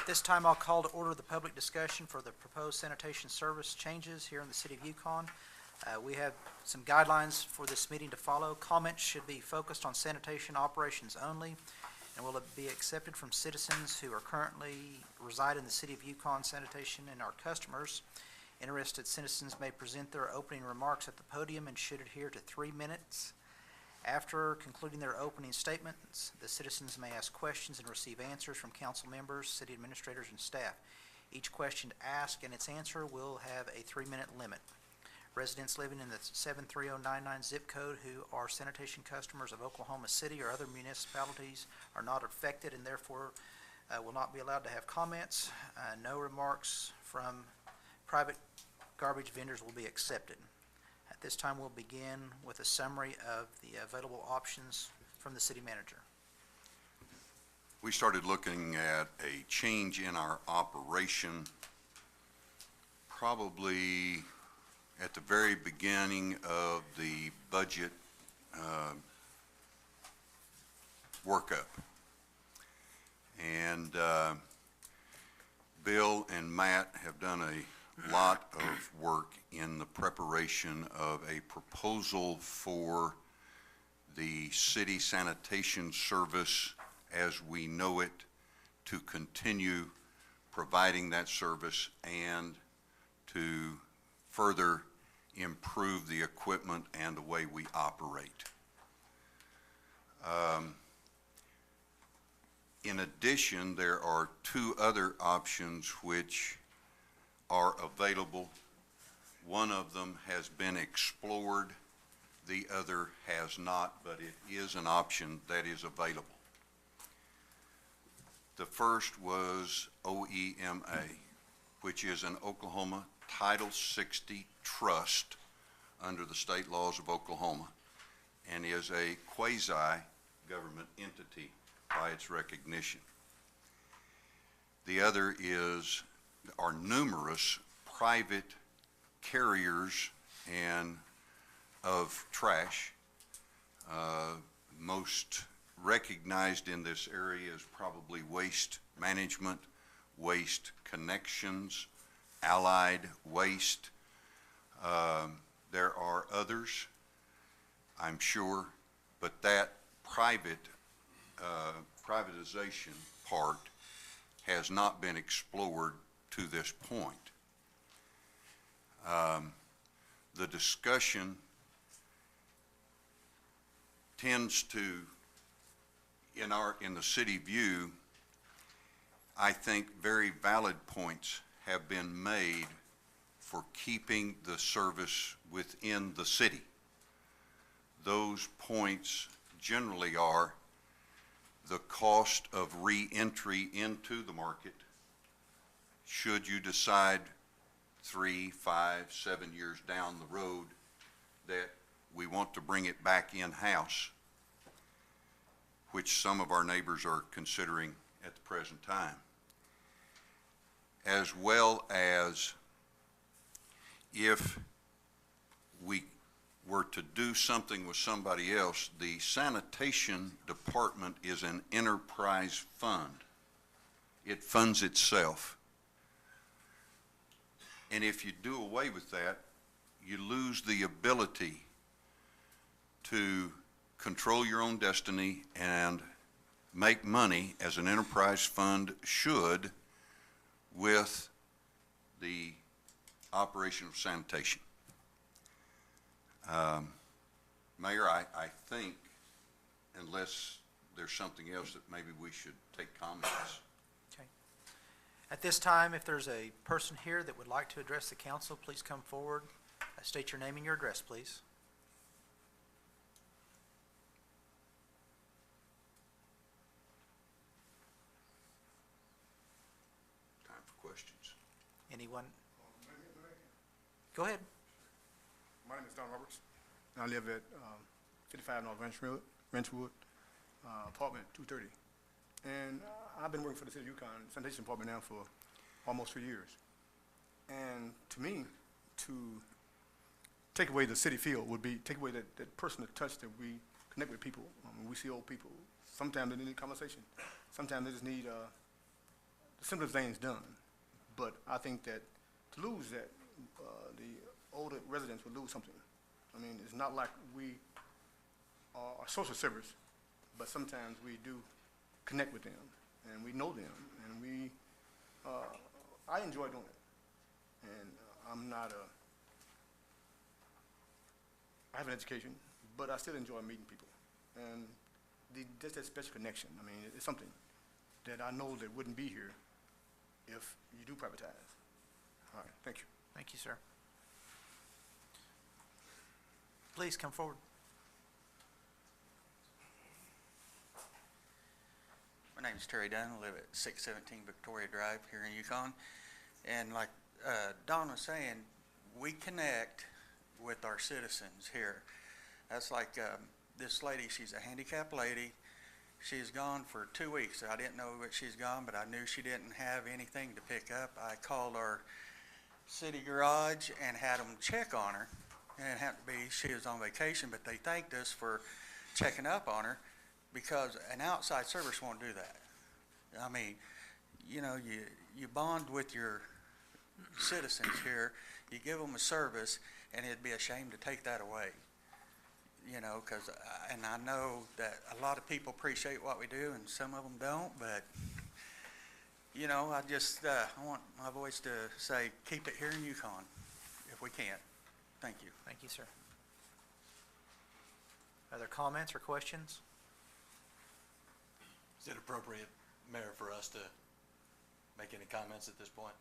This time I'll call to order the public discussion for the proposed sanitation service changes here in the city of Yukon. We have some guidelines for this meeting to follow. Comments should be focused on sanitation operations only and will be accepted from citizens who are currently reside in the city of Yukon. Sanitation and our customers. Interested citizens may present their opening remarks at the podium and should adhere to 3 minutes. After concluding their opening statements, the citizens may ask questions and receive answers from council members, city administrators, and staff. Each question asked and its answer will have a 3-minute limit. Residents living in the 73099 zip code who are sanitation customers of Oklahoma City or other municipalities are not affected and therefore will not be allowed to have comments. No remarks from private garbage vendors will be accepted. At this time, we'll begin with a summary of the available options from the city manager. We started looking at a change in our operation probably at the very beginning of the budget workup. And Bill and Matt have done a lot of work in the preparation of a proposal for the city sanitation service as we know it to continue providing that service and to further improve the equipment and the way we operate. In addition, there are 2 other options which are available. One of them has been explored, the other has not, but it is an option that is available. The first was OEMA, which is an Oklahoma Title 60 trust under the state laws of Oklahoma and is a quasi-government entity by its recognition. The other are numerous private carriers and of trash. Most recognized in this area is probably Waste Management, Waste Connections, Allied Waste. There are others, I'm sure, but that privatization part has not been explored to this point. The discussion tends to, in the city view, I think very valid points have been made for keeping the service within the city. Those points generally are the cost of re-entry into the market should you decide 3, 5, 7 years down the road that we want to bring it back in-house, which some of our neighbors are considering at the present time, as well as if we were to do something with somebody else. The sanitation department is an enterprise fund. It funds itself. And if you do away with that, you lose the ability to control your own destiny and make money as an enterprise fund should with the operation of sanitation. Mayor, I think, unless there's something else that maybe we should take comments. Okay. At this time, if there's a person here that would like to address the council, please come forward. State your name and your address, please. Time for questions. Anyone? Go ahead. My name is Don Roberts, and I live at 55 North Ranchwood, apartment 230. And I've been working for the City of Yukon Sanitation Department now for almost 3 years. And to me, to take away the city feel would be take away that personal touch that we connect with people. We see old people. Sometimes they need conversation. Sometimes they just need to simplest things done. But I think that to lose that, the older residents would lose something. I mean, it's not like we are a social service, but sometimes we do connect with them, and we know them, and I enjoy doing it. And I'm not I have an education, but I still enjoy meeting people. And just that special connection, I mean, it's something that I know that wouldn't be here if you do privatize. All right, thank you. Thank you, sir. Please come forward. My name is Terry Dunn. I live at 617 Victoria Drive here in Yukon. And like Don was saying, we connect with our citizens here. That's like this lady, she's a handicapped lady. She's gone for 2 weeks. I didn't know that she's gone, but I knew she didn't have anything to pick up. I called our city garage and had them check on her. And it happened to be she was on vacation, but they thanked us for checking up on her because an outside service won't do that. I mean, you know, you bond with your citizens here, you give them a service, and it'd be a shame to take that away. You know, because, and I know that a lot of people appreciate what we do and some of them don't, but, you know, I just, I want my voice to say, keep it here in Yukon if we can. Thank you. Thank you, sir. Other comments or questions? Is it appropriate, Mayor, for us to make any comments at this point?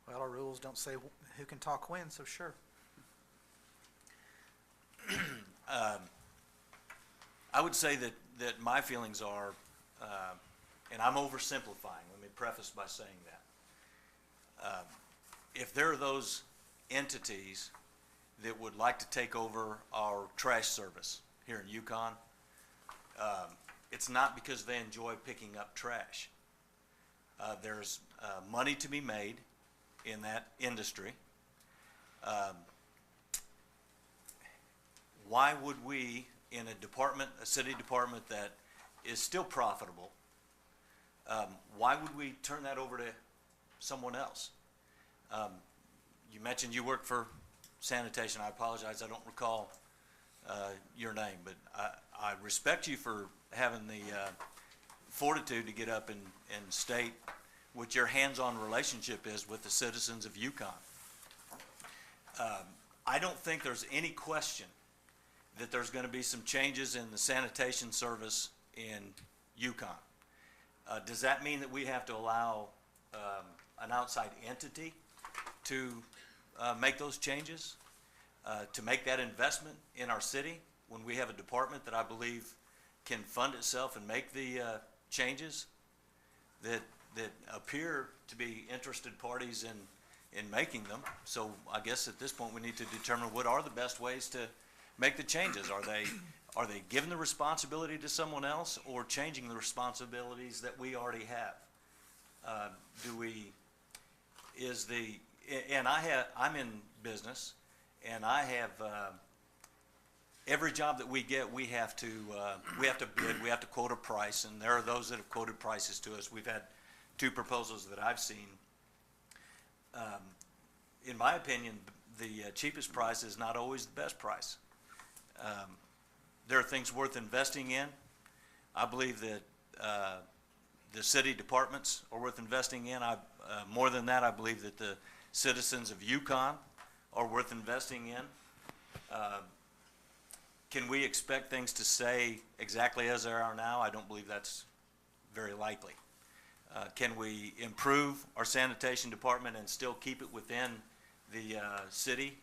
Well, our rules don't say who can talk when, so sure. I would say that my feelings are, and I'm oversimplifying, let me preface by saying that. If there are those entities that would like to take over our trash service here in Yukon, it's not because they enjoy picking up trash. There's money to be made in that industry. Why would we, in a department, a city department that is still profitable, why would we turn that over to someone else? You mentioned you work for Sanitation. I apologize, I don't recall your name, but I respect you for having the fortitude to get up and state what your hands-on relationship is with the citizens of Yukon. I don't think there's any question that there's going to be some changes in the sanitation service in Yukon. Does that mean that we have to allow an outside entity to make those changes, to make that investment in our city when we have a department that I believe can fund itself and make the changes that appear to be interested parties in making them? So I guess at this point we need to determine what are the best ways to make the changes. Are they giving the responsibility to someone else or changing the responsibilities that we already have? I'm in business, and I have every job that we get, we have to bid, we have to quote a price, and there are those that have quoted prices to us. We've had 2 proposals that I've seen. In my opinion, the cheapest price is not always the best price. There are things worth investing in. I believe that the city departments are worth investing in. More than that, I believe that the citizens of Yukon are worth investing in. Can we expect things to stay exactly as they are now? I don't believe that's very likely. Can we improve our sanitation department and still keep it within the city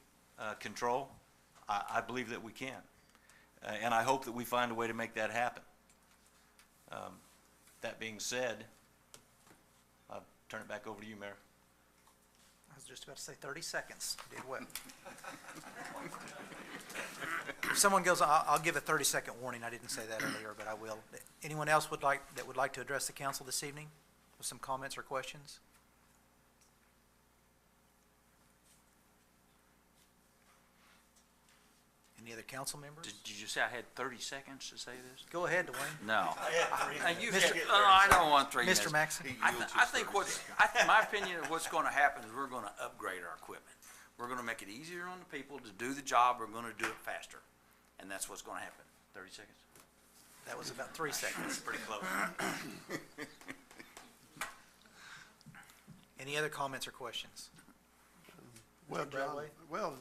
control? I believe that we can. And I hope that we find a way to make that happen. That being said, I'll turn it back over to you, Mayor. I was just about to say 30 seconds. You did well. If someone goes, I'll give a 30-second warning. I didn't say that earlier, but I will. Anyone else would like to address the council this evening with some comments or questions? Any other council members? Did you say I had 30 seconds to say this? Go ahead, Dwayne. No. Mr. I don't want 3 minutes. Mr. Maxon? I think my opinion of what's gonna happen is we're gonna upgrade our equipment. We're gonna make it easier on the people to do the job. We're gonna do it faster. And that's what's gonna happen. 30 seconds? That was about 3 seconds. Pretty close. Any other comments or questions? Well, Mr. John, Bradway? well,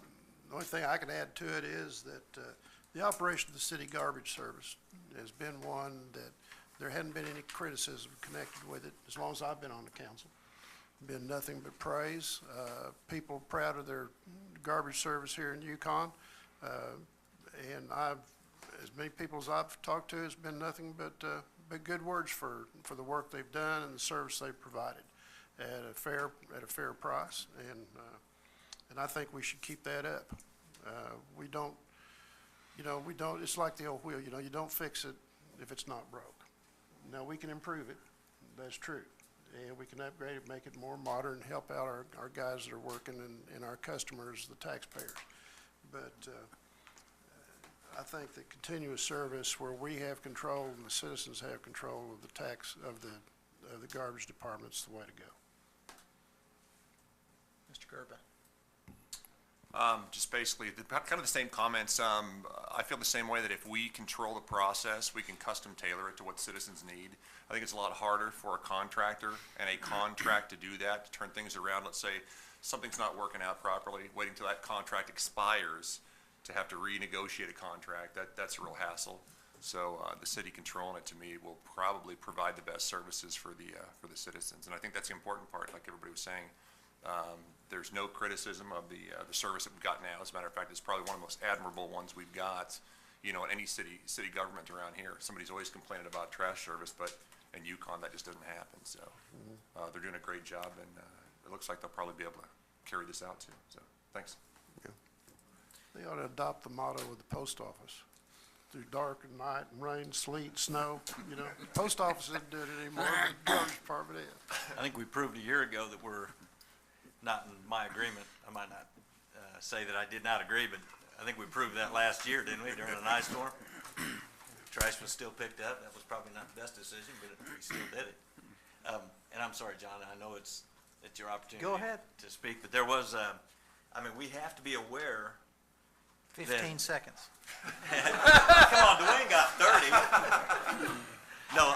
the only thing I can add to it is that the operation of the city garbage service has been one that there hadn't been any criticism connected with it as long as I've been on the council. Been nothing but praise. People proud of their garbage service here in Yukon. And as many people as I've talked to, it's been nothing but good words for the work they've done and the service they've provided at a fair price. And I think we should keep that up. We don't, it's like the old wheel, you don't fix it if it's not broke. Now, we can improve it, that's true. And we can upgrade it, make it more modern, help out our guys that are working and our customers, the taxpayers. But I think that continuous service where we have control and the citizens have control of the garbage department's the way to go. Mr. Gerba? Just basically, kind of the same comments. I feel the same way that if we control the process, we can custom tailor it to what citizens need. I think it's a lot harder for a contractor and a contract to do that, to turn things around. Let's say something's not working out properly, waiting till that contract expires to have to renegotiate a contract. That's a real hassle. So the city controlling it, to me, will probably provide the best services for the citizens. And I think that's the important part, like everybody was saying. There's no criticism of the service that we've got now. As a matter of fact, it's probably one of the most admirable ones we've got, in any city government around here. Somebody's always complaining about trash service, but in Yukon, that just doesn't happen. So they're doing a great job, and it looks like they'll probably be able to carry this out too. So thanks. Yeah. They ought to adopt the motto of the post office. Through dark and night and rain, sleet, snow, the post office isn't doing it anymore, but the garbage department is. I think we proved a year ago that we're not in my agreement. I might not say that I did not agree, but I think we proved that last year, didn't we, during an ice storm? Trash was still picked up. That was probably not the best decision, but we still did it. And I'm sorry, John, I know it's your opportunity Go ahead. to speak, but there was, we have to be aware. 15 seconds. Come on, Dwayne got 30. No,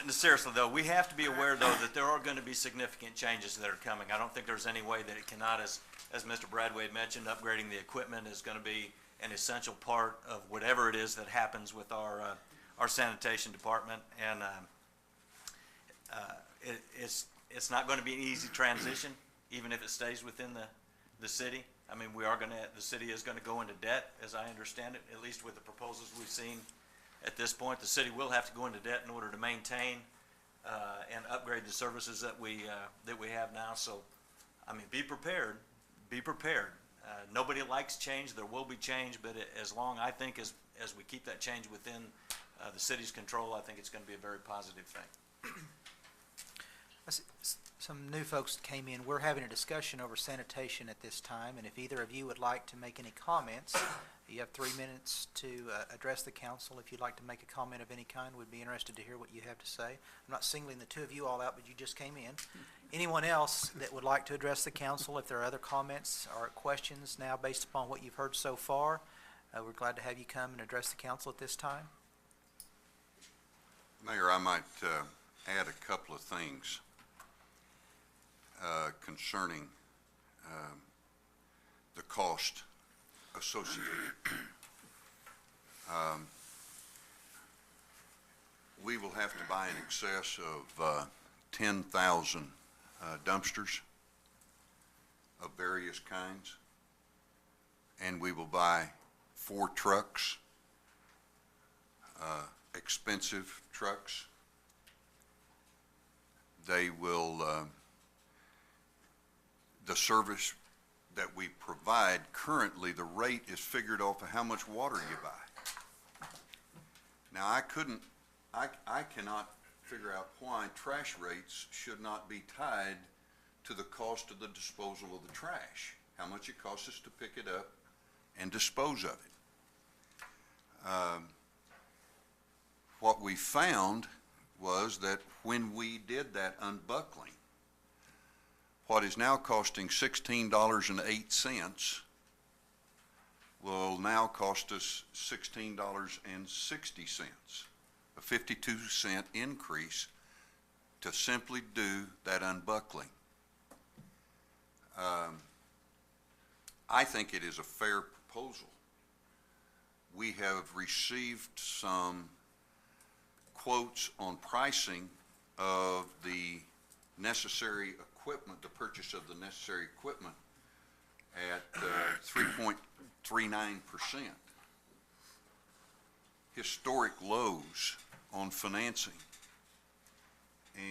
seriously though, we have to be aware though that there are going to be significant changes that are coming. I don't think there's any way that it cannot, as Mr. Bradway mentioned, upgrading the equipment is going to be an essential part of whatever it is that happens with our sanitation department. And it's not going to be an easy transition, even if it stays within the city. The city is going to go into debt, as I understand it, at least with the proposals we've seen. At this point, the city will have to go into debt in order to maintain and upgrade the services that we have now. So, be prepared. Be prepared. Nobody likes change. There will be change, but as we keep that change within the city's control, I think it's going to be a very positive thing. Some new folks came in. We're having a discussion over sanitation at this time, and if either of you would like to make any comments, you have 3 minutes to address the council. If you'd like to make a comment of any kind, we'd be interested to hear what you have to say. I'm not singling the two of you all out, but you just came in. Anyone else that would like to address the council, if there are other comments or questions now based upon what you've heard so far, we're glad to have you come and address the council at this time. Mayor, I might add a couple of things concerning the cost associated. We will have to buy in excess of 10,000 dumpsters of various kinds, and we will buy 4 trucks, expensive trucks. They will, the service that we provide currently, the rate is figured off of how much water you buy. Now, I cannot figure out why trash rates should not be tied to the cost of the disposal of the trash, how much it costs us to pick it up and dispose of it. What we found was that when we did that unbuckling, what is now costing $16.08 will now cost us $16.60, a 52-cent increase to simply do that unbuckling. I think it is a fair proposal. We have received some quotes on pricing of the necessary equipment, the purchase of the necessary equipment at 3.39%. Historic lows on financing.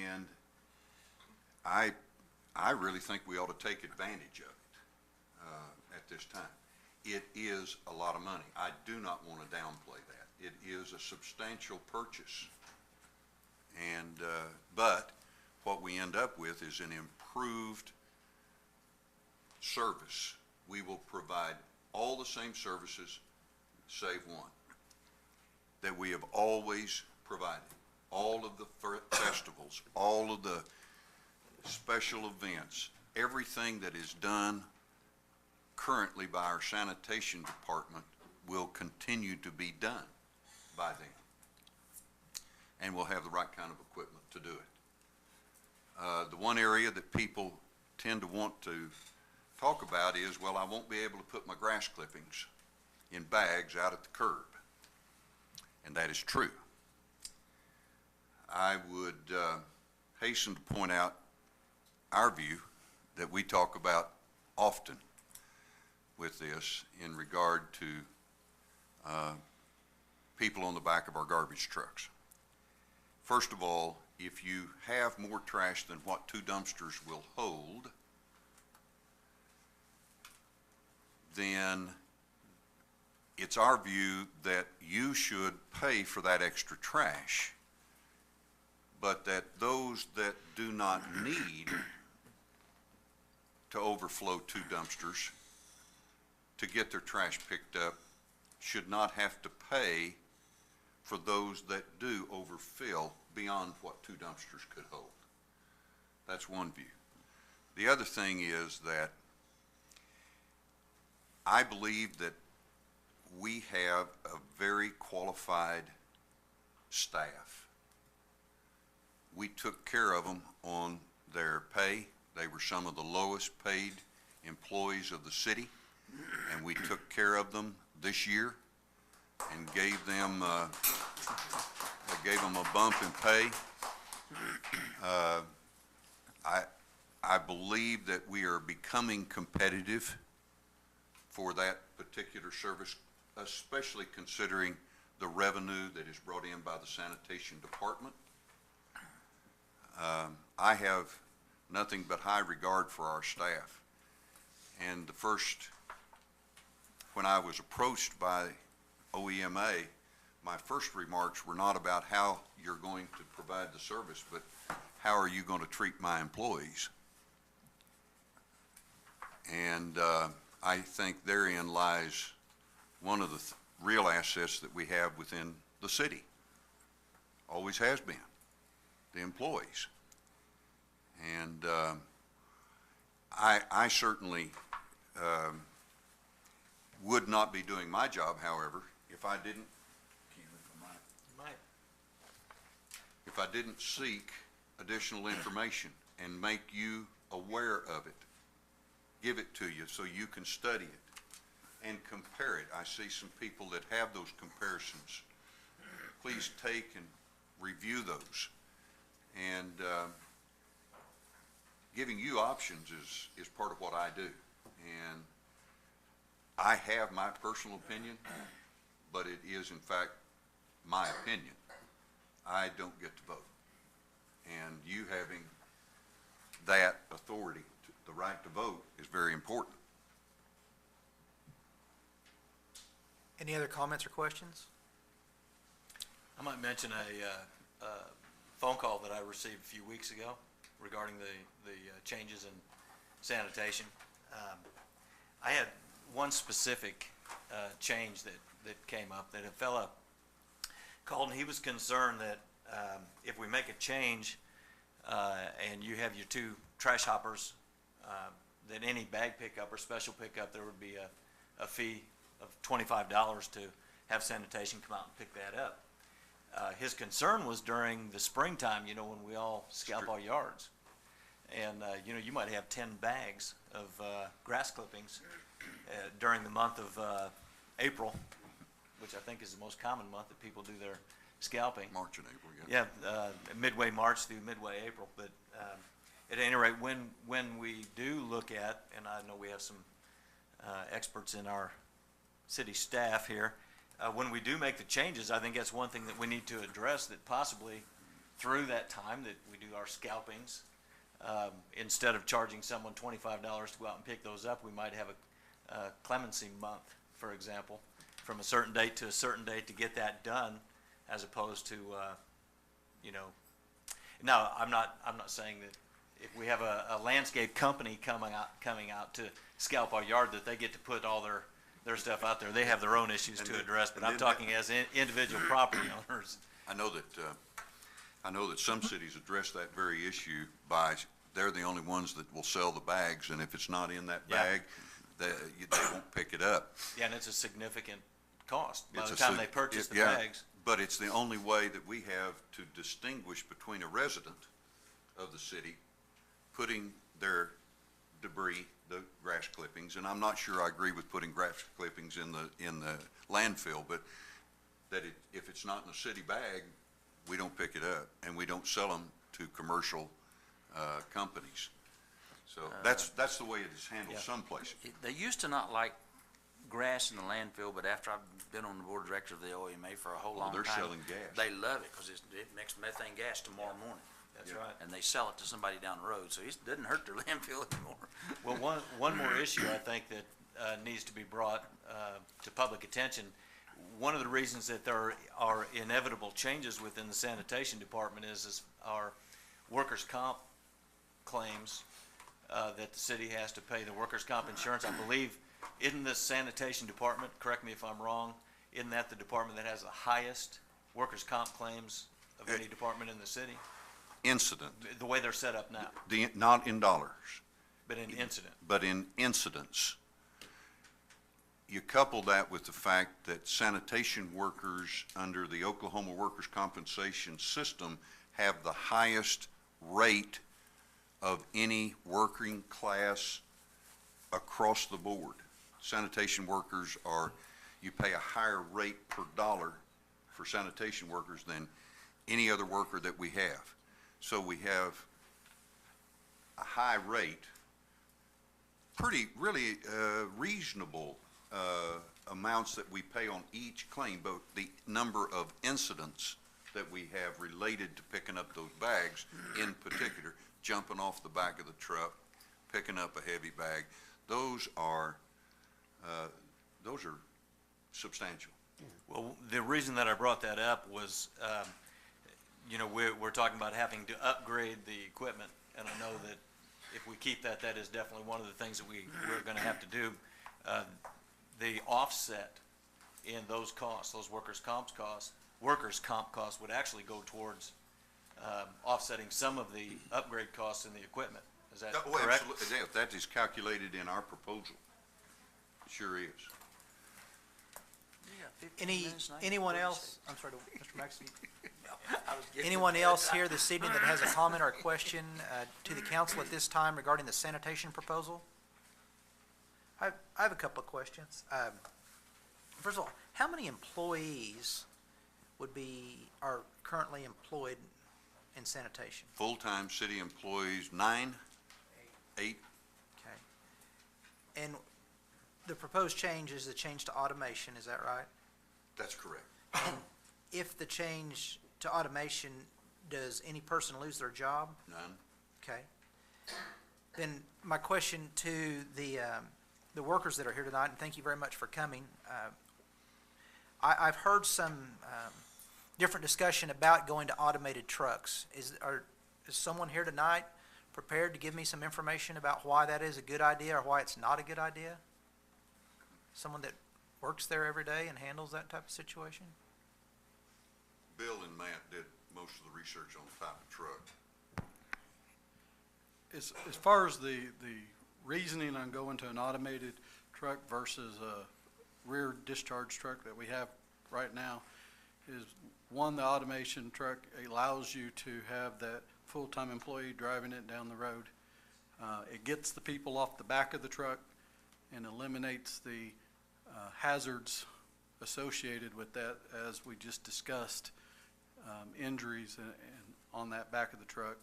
And I really think we ought to take advantage of it at this time. It is a lot of money. I do not want to downplay that. It is a substantial purchase. And, but what we end up with is an improved service. We will provide all the same services, save one, that we have always provided. All of the festivals, all of the special events, everything that is done currently by our sanitation department will continue to be done by them. And we'll have the right kind of equipment to do it. The one area that people tend to want to talk about is, well, I won't be able to put my grass clippings in bags out at the curb. And that is true. I would hasten to point out our view that we talk about often with this in regard to people on the back of our garbage trucks. First of all, if you have more trash than what 2 dumpsters will hold, then it's our view that you should pay for that extra trash, but that those that do not need to overflow 2 dumpsters to get their trash picked up should not have to pay for those that do overfill beyond what 2 dumpsters could hold. That's one view. The other thing is that I believe that we have a very qualified staff. We took care of them on their pay. They were some of the lowest paid employees of the city, and we took care of them this year and gave them a bump in pay. I believe that we are becoming competitive for that particular service, especially considering the revenue that is brought in by the sanitation department. I have nothing but high regard for our staff. And when I was approached by OEMA, my first remarks were not about how you're going to provide the service, but how are you going to treat my employees? And I think therein lies one of the real assets that we have within the city. Always has been, the employees. And I certainly would not be doing my job, however, if I didn't, if I didn't seek additional information and make you aware of it, give it to you so you can study it and compare it. I see some people that have those comparisons. Please take and review those. And giving you options is part of what I do. And I have my personal opinion, but it is in fact my opinion. I don't get to vote. And you having that authority, the right to vote, is very important. Any other comments or questions? I might mention a phone call that I received a few weeks ago regarding the changes in sanitation. I had one specific change that came up, that a fella called and he was concerned that, if we make a change, and you have your two trash hoppers, that any bag pickup or special pickup, there would be a fee of $25 to have sanitation come out and pick that up. His concern was during the springtime, you know, when we all scalp our yards. And, you know, you might have 10 bags of grass clippings during the month of April, which I think is the most common month that people do their scalping. March and April, yeah. Yeah, midway March through midway April. But at any rate, when we do look at, and I know we have some experts in our city staff here, when we do make the changes, I think that's one thing that we need to address, that possibly through that time that we do our scalpings, instead of charging someone $25 to go out and pick those up, we might have a clemency month, for example, from a certain date to a certain date to get that done, as opposed to, you know, now I'm not saying that if we have a landscape company coming out to scalp our yard, that they get to put all their stuff out there. They have their own issues to address, but I'm talking as individual property owners. I know that some cities address that very issue by, they're the only ones that will sell the bags, and if it's not in that Yeah. bag, they won't pick it up. Yeah, and it's a significant cost by It's the a time sig- they purchase the yeah, bags. But it's the only way that we have to distinguish between a resident of the city putting their debris, the grass clippings, and I'm not sure I agree with putting grass clippings in the landfill, but that if it's not in a city bag, we don't pick it up, and we don't sell them to commercial companies. So that's the way it is handled Yeah. some places. They used to not like grass in the landfill, but after I've been on the board of directors of the OEMA for a whole long time. they're selling gas. They love it, because it makes methane gas tomorrow morning. That's Yeah. right. And they sell it to somebody down the road, so it doesn't hurt their landfill anymore. Well, one more issue I think that needs to be brought to public attention. One of the reasons that there are inevitable changes within the sanitation department is our workers' comp claims that the city has to pay, the workers' comp insurance. I believe, isn't the sanitation department, correct me if I'm wrong, isn't that the department that has the highest workers' comp claims of any department in the city? Incident, The way they're set up now, not in dollars, but in incident. but in incidents. You couple that with the fact that sanitation workers under the Oklahoma workers' compensation system have the highest rate of any working class across the board. Sanitation workers you pay a higher rate per dollar for sanitation workers than any other worker that we have. So we have a high rate, really reasonable amounts that we pay on each claim, but the number of incidents that we have related to picking up those bags, in particular, jumping off the back of the truck, picking up a heavy bag, those are substantial. Well, the reason that I brought that up was, you know, we're talking about having to upgrade the equipment, and I know that if we keep that, that is definitely one of the things that we're gonna have to do. The offset in those costs, those workers' comp costs would actually go towards offsetting some of the upgrade costs in the equipment. Is that Oh, correct? absolutely. Yeah, that is calculated in our proposal. It sure is. Anyone else, I'm sorry, Mr. Maxey, anyone else here this evening that has a comment or a question to the council at this time regarding the sanitation proposal? I have a couple of questions. First of all, how many employees are currently employed in sanitation? Full-time city employees, 9, 8. Okay. And the proposed change is the change to automation, is that right? That's correct. And if the change to automation, does any person lose their job? None. Okay. Then my question to the workers that are here tonight, and thank you very much for coming. I've heard some different discussion about going to automated trucks. Is someone here tonight prepared to give me some information about why that is a good idea or why it's not a good idea? Someone that works there every day and handles that type of situation? Bill and Matt did most of the research on the type of truck. As far as the reasoning on going to an automated truck versus a rear discharge truck that we have right now is, one, the automation truck allows you to have that full-time employee driving it down the road. It gets the people off the back of the truck and eliminates the hazards associated with that, as we just discussed, injuries and on that back of the truck.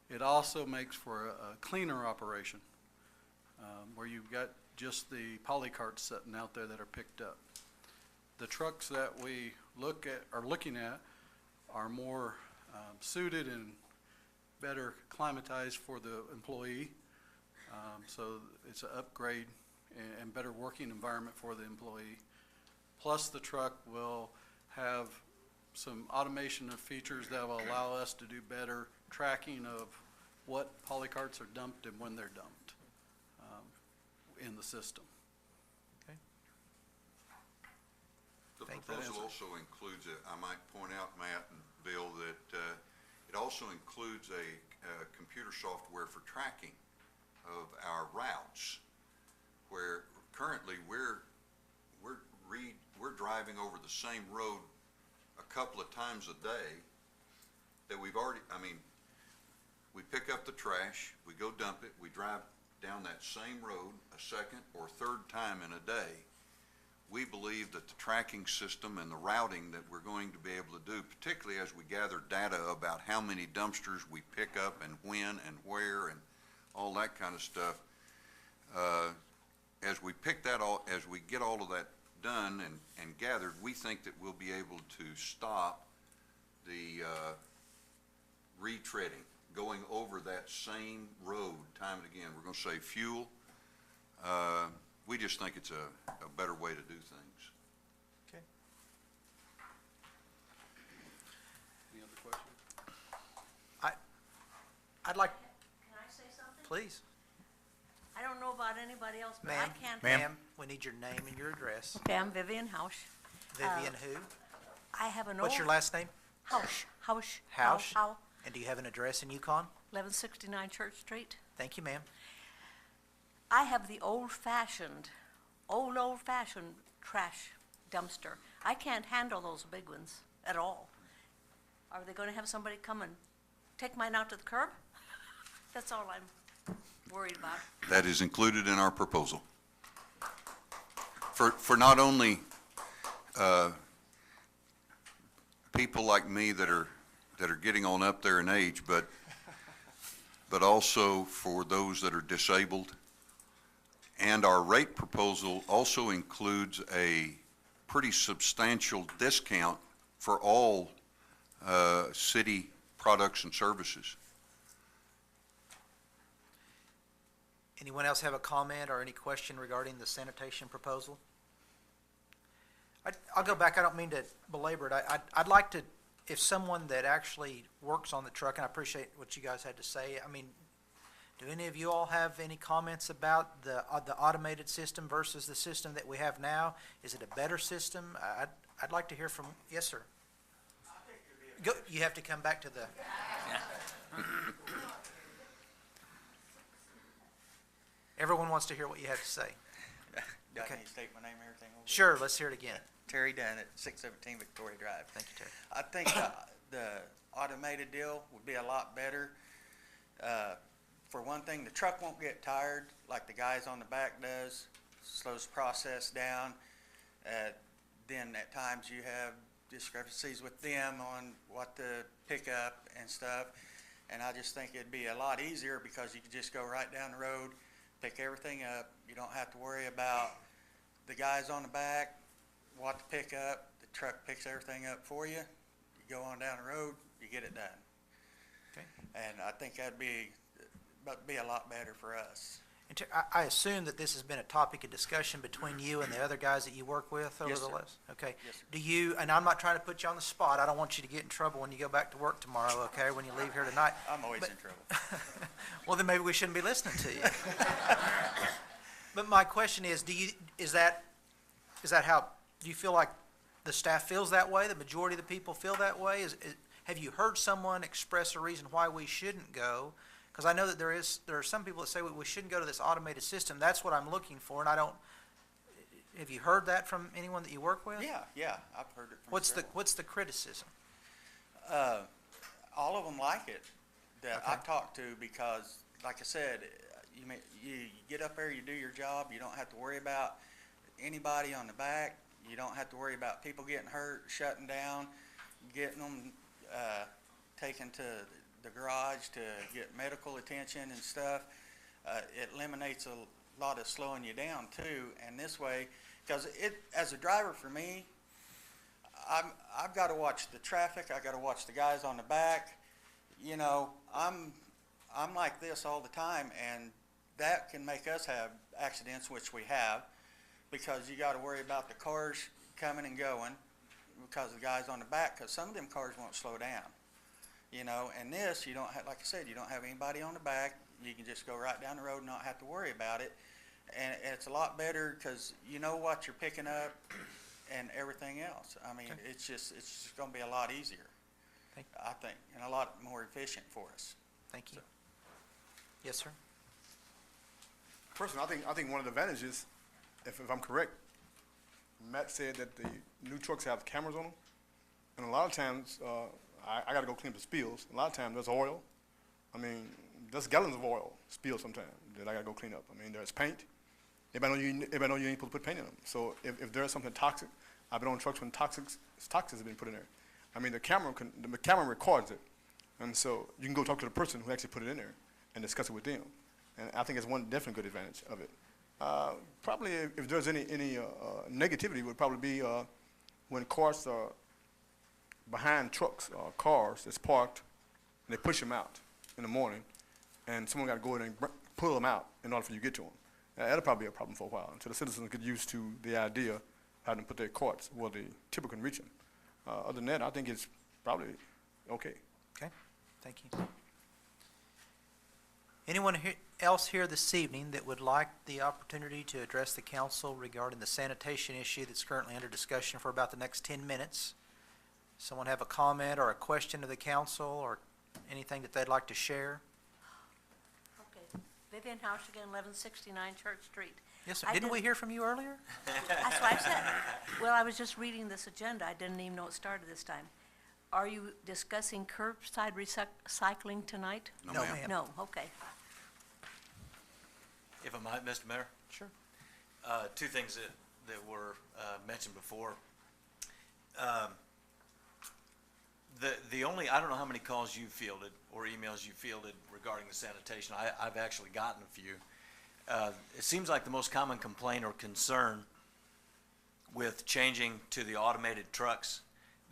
It also makes for a cleaner operation, where you've got just the poly carts sitting out there that are picked up. The trucks that we are looking at are more suited and better climatized for the employee. So it's an upgrade and better working environment for the employee. Plus, the truck will have some automation of features that will allow us to do better tracking of what poly carts are dumped and when they're dumped in the system. The Thank you. proposal also includes, I might point out, Matt and Bill, that it also includes a computer software for tracking of our routes, where currently we're driving over the same road a couple of times a day that we've already, we pick up the trash, we go dump it, we drive down that same road a second or third time in a day. We believe that the tracking system and the routing that we're going to be able to do, particularly as we gather data about how many dumpsters we pick up and when and where and all that kind of stuff, as we get all of that done and gathered, we think that we'll be able to stop the retreading, going over that same road time and again. We're going to save fuel. We just think it's a better way to do things. Okay. Any other questions? I'd like, Can I say something? please. I don't know about anybody else, but Ma'am, I can't. ma'am, we need your name and your address. Pam Vivian Hausch. Vivian who? I have an old. What's your last name? Hausch. Hausch? How? And do you have an address in Yukon? 1169 Church Street. Thank you, ma'am. I have the old-fashioned trash dumpster. I can't handle those big ones at all. Are they going to have somebody come and take mine out to the curb? That's all I'm worried about. That is included in our proposal. For not only people like me that are getting on up there in age, but also for those that are disabled. And our rate proposal also includes a pretty substantial discount for all city products and services. Anyone else have a comment or any question regarding the sanitation proposal? I'll go back. I don't mean to belabor it. I'd like to, if someone that actually works on the truck, and I appreciate what you guys had to say, do any of you all have any comments about the automated system versus the system that we have now? Is it a better system? I'd like to hear from, yes, sir. Go, you have to come back to the. Everyone wants to hear what you have to say. Do I Okay. need to state my name and everything? over Sure, let's hear it again. Terry Dunn at 617 Victoria Drive. Thank you, Terry. I think the automated deal would be a lot better. For one thing, the truck won't get tired like the guys on the back does, slows the process down. Then at times you have discrepancies with them on what to pick up and stuff. And I just think it'd be a lot easier because you could just go right down the road, pick everything up. You don't have to worry about the guys on the back, what to pick up. The truck picks everything up for you. You go on down the road, you get it done. Okay. And I think that'd be a lot better for us. And I assume that this has been a topic of discussion between you and the other guys that you work with over Yes, the sir. last? Okay. Yes, sir. Do you, and I'm not trying to put you on the spot, I don't want you to get in trouble when you go back to work tomorrow, okay, when you leave here tonight. I'm always But- in trouble. Well, then maybe we shouldn't be listening to you. But my question is, is that is that how, do you feel like the staff feels that way? The majority of the people feel that way? Have you heard someone express a reason why we shouldn't go? Because I know that there are some people that say we shouldn't go to this automated system. That's what I'm looking for, and I don't, have you heard that from anyone that you work with? Yeah, I've heard it from What's several. the criticism? All of them like it that Okay. I've talked to because, like I said, you get up there, you do your job, you don't have to worry about anybody on the back, you don't have to worry about people getting hurt, shutting down, getting them taken to the garage to get medical attention and stuff. It eliminates a lot of slowing you down too, and this way, because as a driver for me, I've got to watch the traffic. I got to watch the guys on the back. You know, I'm like this all the time, and that can make us have accidents, which we have, because you got to worry about the cars coming and going because the guys on the back. Because some of them cars won't slow down. You know, and this you don't have. Like I said, you don't have anybody on the back. You can just go right down the road and not have to worry about it. And it's a lot better because you know what you're picking up and everything else. I mean, Okay. it's just going to be a lot easier, I think, and a lot more efficient for us. Thank you. Yes, sir? Personally, I think one of the advantages, if I'm correct, Matt said that the new trucks have cameras on them, and a lot of times, I got to go clean up the spills. A lot of times there's oil. I mean, there's gallons of oil spilled sometimes that I got to go clean up. I mean, there's paint. Everybody know you ain't supposed to put paint in them. So if there's something toxic, I've been on trucks when toxins have been put in there. I mean, the camera records it, and so you can go talk to the person who actually put it in there and discuss it with them. And I think it's one definite good advantage of it. Probably if there's any negativity, would probably be when cars are behind trucks or cars that's parked, and they push them out in the morning, and someone got to go in and pull them out in order for you to get to them. That'll probably be a problem for a while until the citizens get used to the idea of having to put their carts where the tipper can reach them. Other than that, I think it's probably okay. Okay, thank you. Anyone else here this evening that would like the opportunity to address the council regarding the sanitation issue that's currently under discussion for about the next 10 minutes? Someone have a comment or a question to the council or anything that they'd like to share? Okay. Vivian House again, 1169 Church Street. Yes, sir. I Didn't we did- hear from you earlier? That's what I said. Well, I was just reading this agenda. I didn't even know it started this time. Are you discussing curbside recycling tonight? No, ma'am. ma'am. No, okay. If I might, Mr. Mayor? Sure. Two things that were mentioned before. The only, I don't know how many calls you fielded or emails you fielded regarding the sanitation. I've actually gotten a few. It seems like the most common complaint or concern with changing to the automated trucks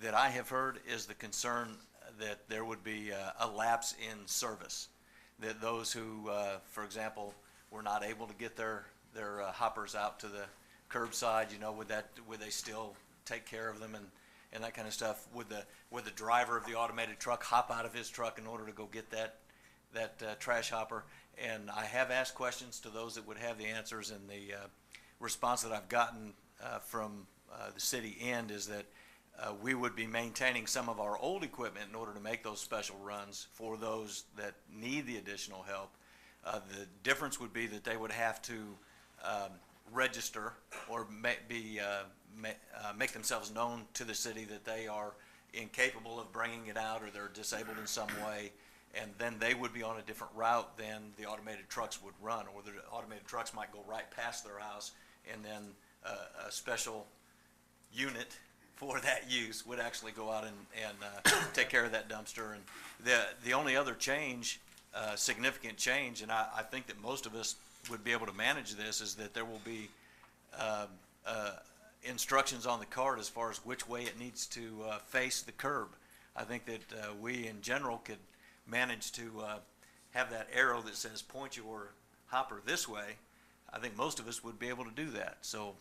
that I have heard is the concern that there would be a lapse in service. That those who, for example, were not able to get their hoppers out to the curbside, you know, would they still take care of them and that kind of stuff? Would the driver of the automated truck hop out of his truck in order to go get that trash hopper? And I have asked questions to those that would have the answers, and the response that I've gotten from the city end is that we would be maintaining some of our old equipment in order to make those special runs for those that need the additional help. The difference would be that they would have to register or make themselves known to the city that they are incapable of bringing it out or they're disabled in some way, and then they would be on a different route than the automated trucks would run, or the automated trucks might go right past their house, and then a special unit for that use would actually go out and take care of that dumpster. And the only other change, significant change, and I think that most of us would be able to manage this, is that there will be instructions on the card as far as which way it needs to face the curb. I think that we in general could manage to have that arrow that says point your hopper this way. I think most of us would be able to do that. So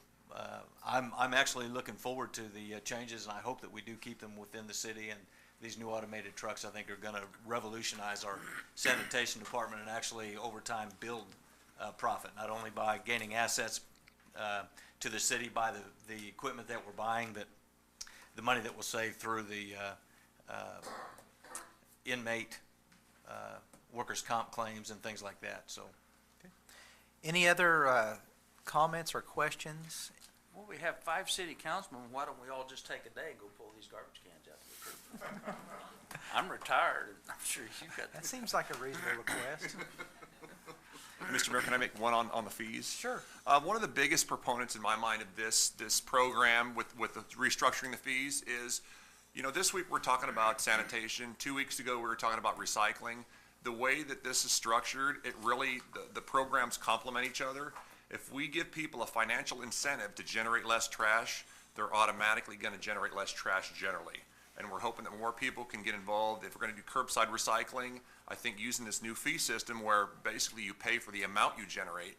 I'm actually looking forward to the changes, and I hope that we do keep them within the city. And these new automated trucks, I think, are going to revolutionize our sanitation department and actually over time build profit, not only by gaining assets to the city by the equipment that we're buying, that the money that we'll save through the inmate workers' comp claims and things like that, so. Any other comments or questions? Well, we have 5 city councilmen, why don't we all just take a day and go pull these garbage cans out to the curb? I'm retired, and I'm sure you got That seems like a reasonable request. Mr. Mayor, can I make one on the fees? Sure. One of the biggest proponents in my mind of this program with the restructuring the fees is, this week we're talking about sanitation. 2 weeks ago, we were talking about recycling. The way that this is structured, it really, the programs complement each other. If we give people a financial incentive to generate less trash, they're automatically gonna generate less trash generally. And we're hoping that more people can get involved. If we're gonna do curbside recycling, I think using this new fee system where basically you pay for the amount you generate,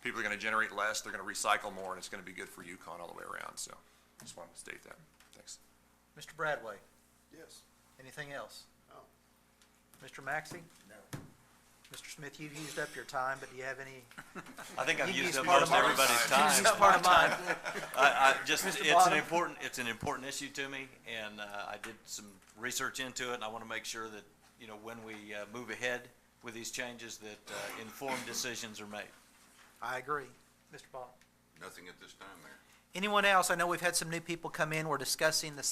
people are gonna generate less, they're gonna recycle more, and it's gonna be good for Yukon all the way around. So I just wanted to state that. Thanks. Mr. Bradway, Yes. anything else? No. Mr. Maxey? No. Mr. Smith, you've used up your time, but do you have any? I think I've You used used up part of most mine. everybody's You time. used part of mine. It's it's an important issue to me, and I did some research into it, and I want to make sure that, when we move ahead with these changes, that informed decisions are made. I agree. Mr. Ball? Nothing at this time, Mayor. Anyone else? I know we've had some new people come in. We're discussing the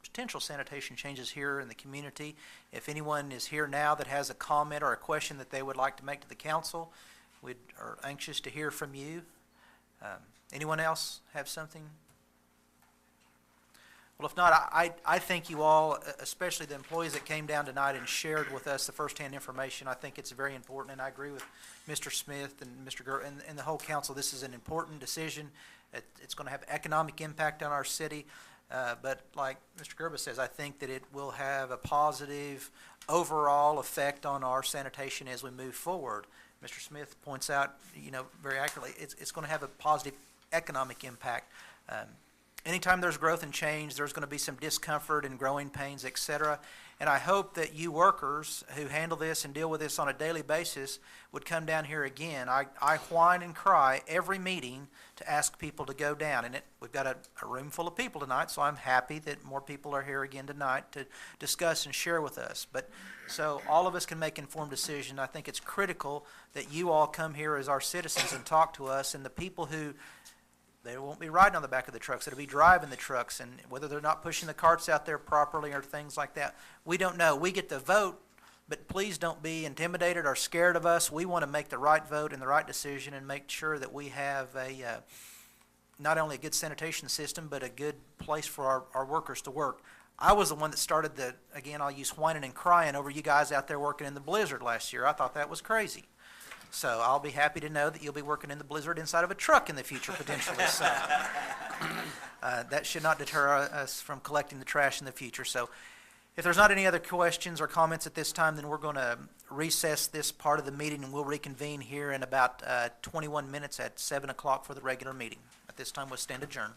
potential sanitation changes here in the community. If anyone is here now that has a comment or a question that they would like to make to the council, we are anxious to hear from you. Anyone else have something? Well, if not, I thank you all, especially the employees that came down tonight and shared with us the firsthand information. I think it's very important, and I agree with Mr. Smith and Mr. and the whole council. This is an important decision. It's going to have economic impact on our city, but like Mr. Gerba says, I think that it will have a positive overall effect on our sanitation as we move forward. Mr. Smith points out, very accurately, it's going to have a positive economic impact. Anytime there's growth and change, there's going to be some discomfort and growing pains, et cetera. And I hope that you workers who handle this and deal with this on a daily basis would come down here again. I whine and cry every meeting to ask people to go down. And we've got a room full of people tonight, so I'm happy that more people are here again tonight to discuss and share with us. But so all of us can make informed decisions. I think it's critical that you all come here as our citizens and talk to us, and the people who they won't be riding on the back of the trucks. They'll be driving the trucks, and whether they're not pushing the carts out there properly or things like that, we don't know. We get to vote, but please don't be intimidated or scared of us. We want to make the right vote and the right decision and make sure that we have not only a good sanitation system, but a good place for our workers to work. I was the one that started again, I'll use whining and crying over you guys out there working in the blizzard last year. I thought that was crazy. So I'll be happy to know that you'll be working in the blizzard inside of a truck in the future potentially. So that should not deter us from collecting the trash in the future. So if there's not any other questions or comments at this time, then we're going to recess this part of the meeting, and we'll reconvene here in about 21 minutes at 7 o'clock for the regular meeting. At this time, we'll stand adjourned.